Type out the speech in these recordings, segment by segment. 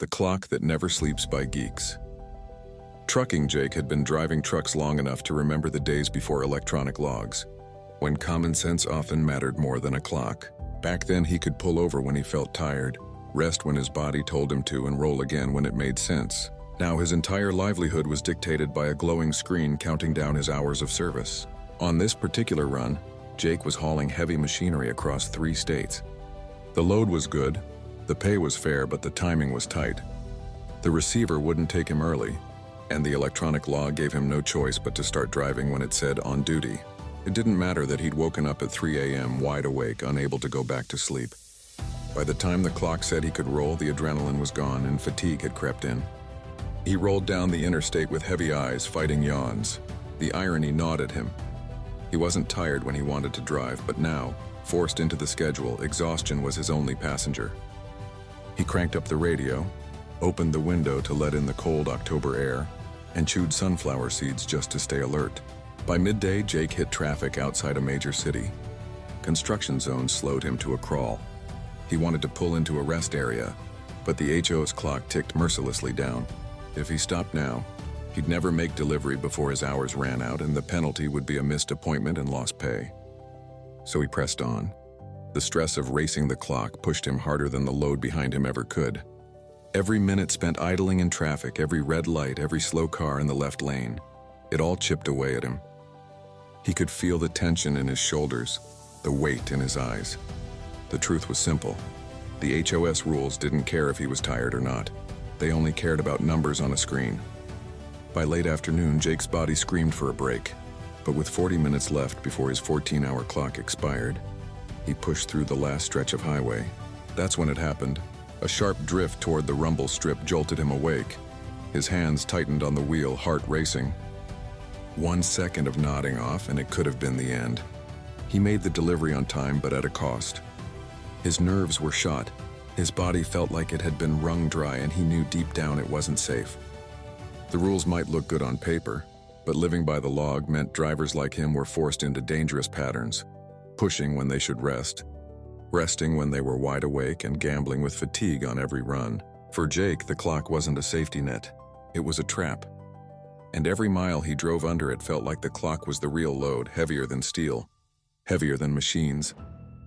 The Clock That Never Sleeps by Geeks. Trucking Jake had been driving trucks long enough to remember the days before electronic logs, when common sense often mattered more than a clock. Back then he could pull over when he felt tired, rest when his body told him to, and roll again when it made sense. Now his entire livelihood was dictated by a glowing screen counting down his hours of service. On this particular run, Jake was hauling heavy machinery across 3 states. The load was good, the pay was fair, but the timing was tight. The receiver wouldn't take him early, and the electronic log gave him no choice but to start driving when it said on duty. It didn't matter that he'd woken up at 3 a.m. wide awake, unable to go back to sleep. By the time the clock said he could roll, the adrenaline was gone and fatigue had crept in. He rolled down the interstate with heavy eyes, fighting yawns. The irony gnawed at him. He wasn't tired when he wanted to drive, but now, forced into the schedule, exhaustion was his only passenger. He cranked up the radio, opened the window to let in the cold October air, and chewed sunflower seeds just to stay alert. By midday, Jake hit traffic outside a major city. Construction zones slowed him to a crawl. He wanted to pull into a rest area, but the HO's clock ticked mercilessly down. If he stopped now, he'd never make delivery before his hours ran out, and the penalty would be a missed appointment and lost pay. So he pressed on. The stress of racing the clock pushed him harder than the load behind him ever could. Every minute spent idling in traffic, every red light, every slow car in the left lane, it all chipped away at him. He could feel the tension in his shoulders, the weight in his eyes. The truth was simple. The HOS rules didn't care if he was tired or not. They only cared about numbers on a screen. By late afternoon, Jake's body screamed for a break, but with 40 minutes left before his 14-hour clock expired, he pushed through the last stretch of highway. That's when it happened. A sharp drift toward the rumble strip jolted him awake. His hands tightened on the wheel, heart racing. 1 second of nodding off, and it could have been the end. He made the delivery on time, but at a cost. His nerves were shot. His body felt like it had been wrung dry, and he knew deep down it wasn't safe. The rules might look good on paper, but living by the log meant drivers like him were forced into dangerous patterns. Pushing when they should rest, resting when they were wide awake, and gambling with fatigue on every run. For Jake, the clock wasn't a safety net. It was a trap. And every mile he drove under it felt like the clock was the real load, heavier than steel, heavier than machines,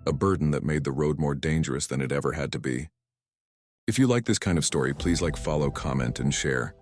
a burden that made the road more dangerous than it ever had to be. If you like this kind of story, please like, follow, comment, and share.